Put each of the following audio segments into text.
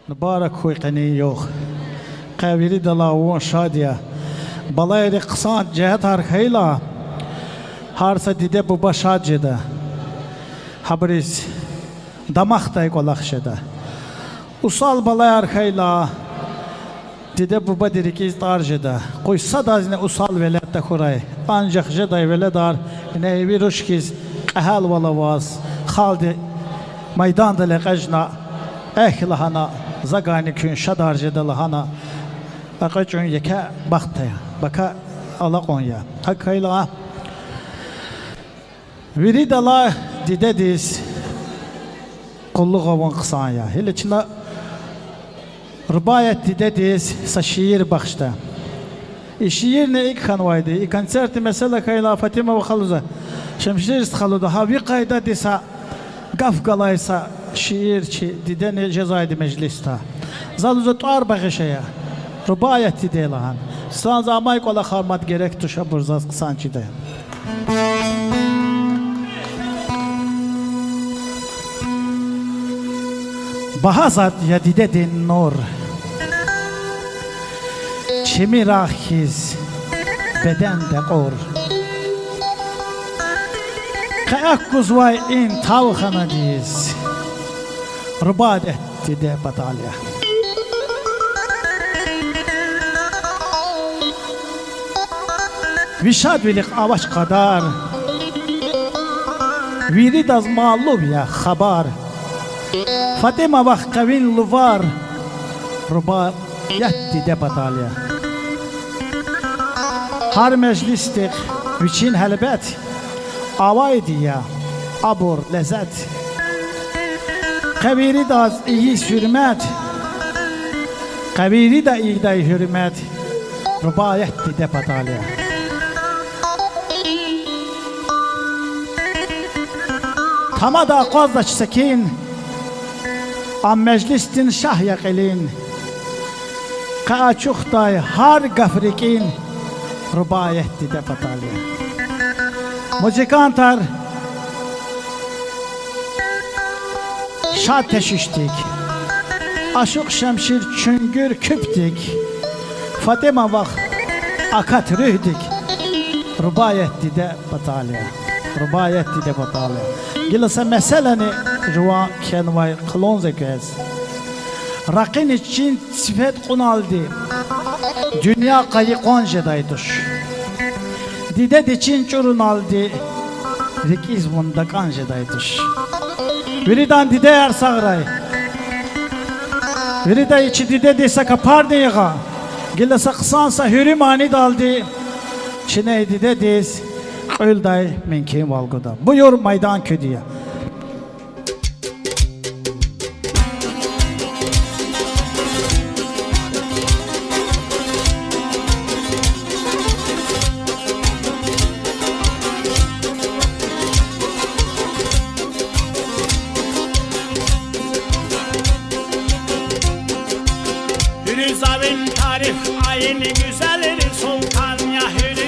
Nibara koyqani yok. Qaviri dalawo şadiya. Balayri qısan cihet arkayla. Harsa dide bu başacıda. Habriz damaktay kolakşada. Usal balay arkayla. Dide bu badirikiz tarjıda. Koysa da zine usal velette kuray. Ancak jeday veledar. Ne evi ruşkiz. Qahal valavaz. Khaldi maydanda leqajna. Ehlahana. Zagani kün şadarjıda lahana. Aqacun yeka baktaya. Baka ala Konya. Hakkayla. Viridala didediz. Kulluk avun kısan ya. Hele içinde Rıbayet didediz. Sa şiir bakışta. Şiir ne ilk kanvaydı. Konserti mesela kayla Fatima ve Haluza. Şemşir istikalıda. Havi kayda disa. Gafgalaysa şiir çi dideni cezaydı meclista. Zaluza tuar bakışaya. Rıbayet didelahan. San zamay kola harmat gerek tuşa burzaz kısan çide. Bahazat ya didedin nur. Çimi rahiz beden de qor. Kayak kuzvay in tavxana diz. Rıbadet dide batalya. Vişad bilik avaç kadar. Virid az mağlub ya habar. Fatima bak kavin luvar. Rıbayet dide batalya. Har meclistik viçin helbet. Avaydı ya abur lezzet. Kaviri da iyi hürmet. Kaviri da iyi da hürmet. Rıbayet dide batalya. Tamada qazdaç sakin. Am meclistin şah yaqilin. Qaçuqtay har gafrikin. Rıbayet dide batalya. Muzikantar şad teşiştik. Aşık şemşir çüngür küptik. Fatima bak akat rühdik. Rıbayet dide batalya. Rıbayet dide batalya. Gilse meseleni jwa kenvay klon zekez. Rakin için sifet kunaldi. Dünya kayıkon jedayduş. Dide için çurun aldı. Rikiz bunda kan jedayduş. Viridan dide yer sağray. Virida içi dide dese kapar diye. Gilse kısansa hürüm ani daldı. Çiney dide diz. Ölday minkim valguda. Buyur maydan ködiye. Hürüzavin tarif ayini güzelir sultan ya hürü.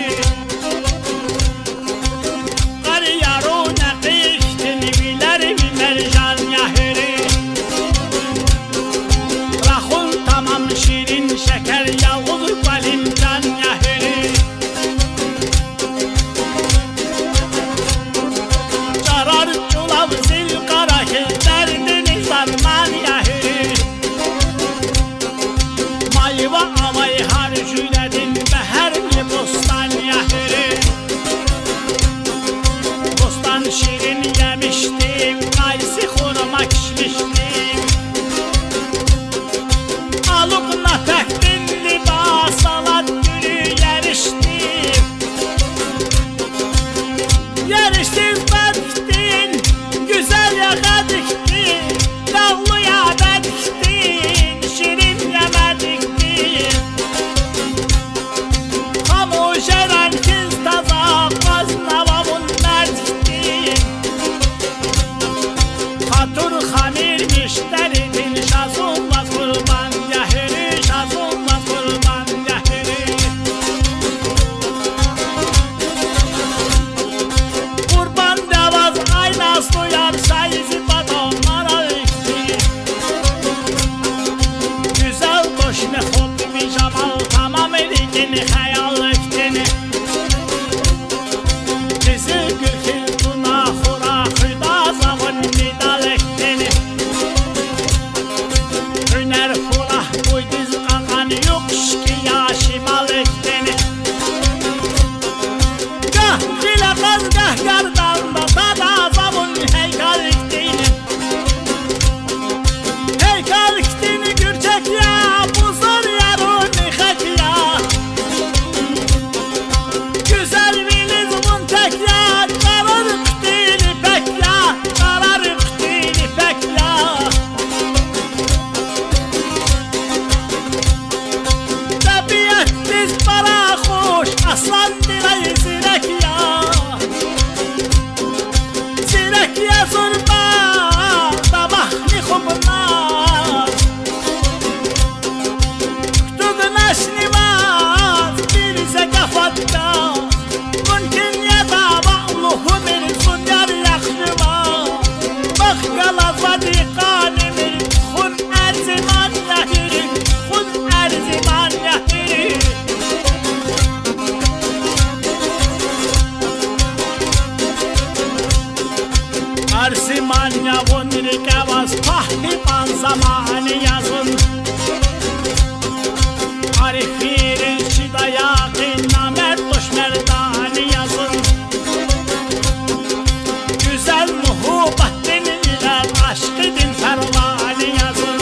Mayva amay har şüydedin yazın. Arif verir ki dayağı namert düşmerdani yazın. Güzel muhabbet dinler aşkı din fermanı yazın.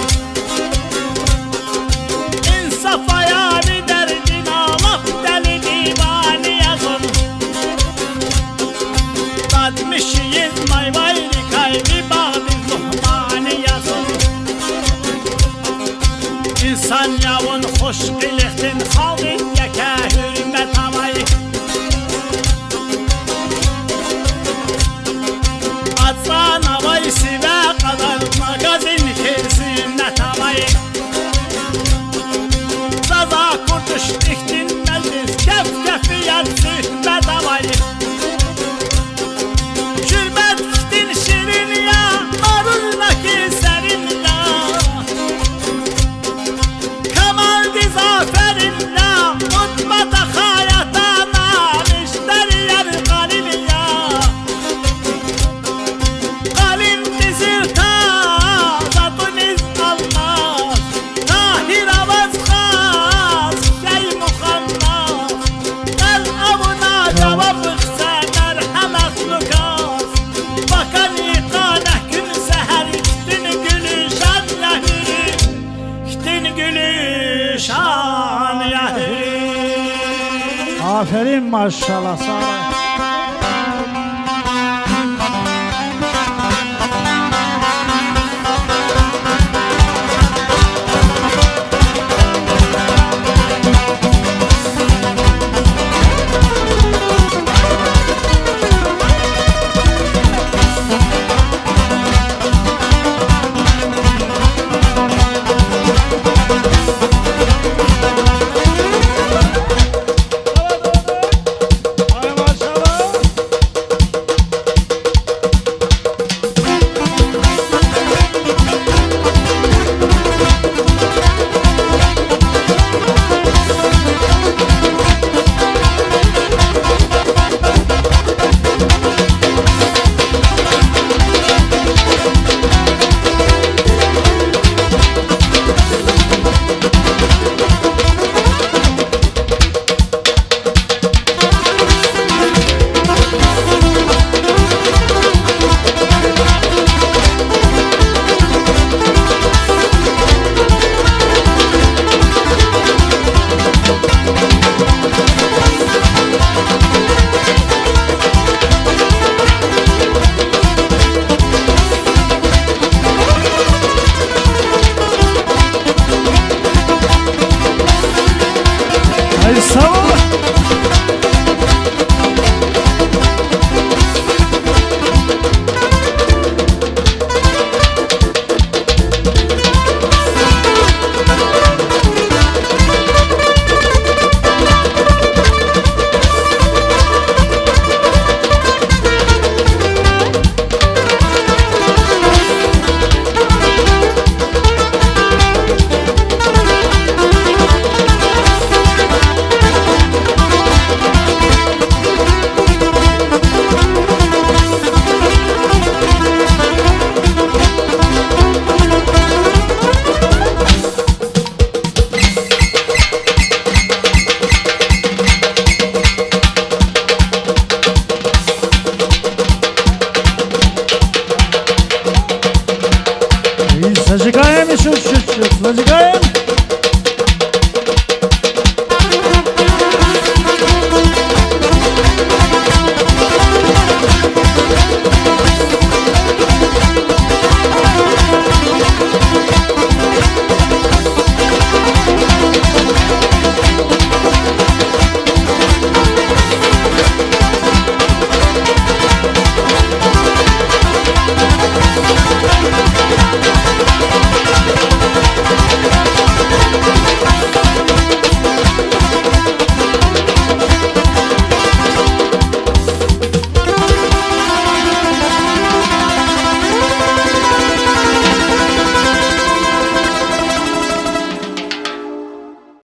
İnsaf ayarı derdin ağlap deli divanı yazın. Dadmışıyız mayvaylı kalbi bağlı zuhmanı yazın. İnsan yavun hoş kılıktın halin yeke hürmet amayı. Atsan havayı sive kadar magazin hırsınnet amayı. Zaza kurtuş diktin meclis kef kefi yer sühbet amayı. Şürbet içtin şirin ya arıldaki serin ya. Kamal dizaferin ya mutmata hayatana işler yer kalil ya. Kalin dizir ta zatuniz almaz. Tahir avaz khas şey muhannas. Gel avuna cevap ıksa merhamet lukas. Bakan yıkaneh gün seher içtin gülüşan yahiri. İçtin gülüşan yahiri. Aferin maşallah sana. Ay maşallah. Ay sağ ol. Zажигаем еще чуть-чуть, зажигаем.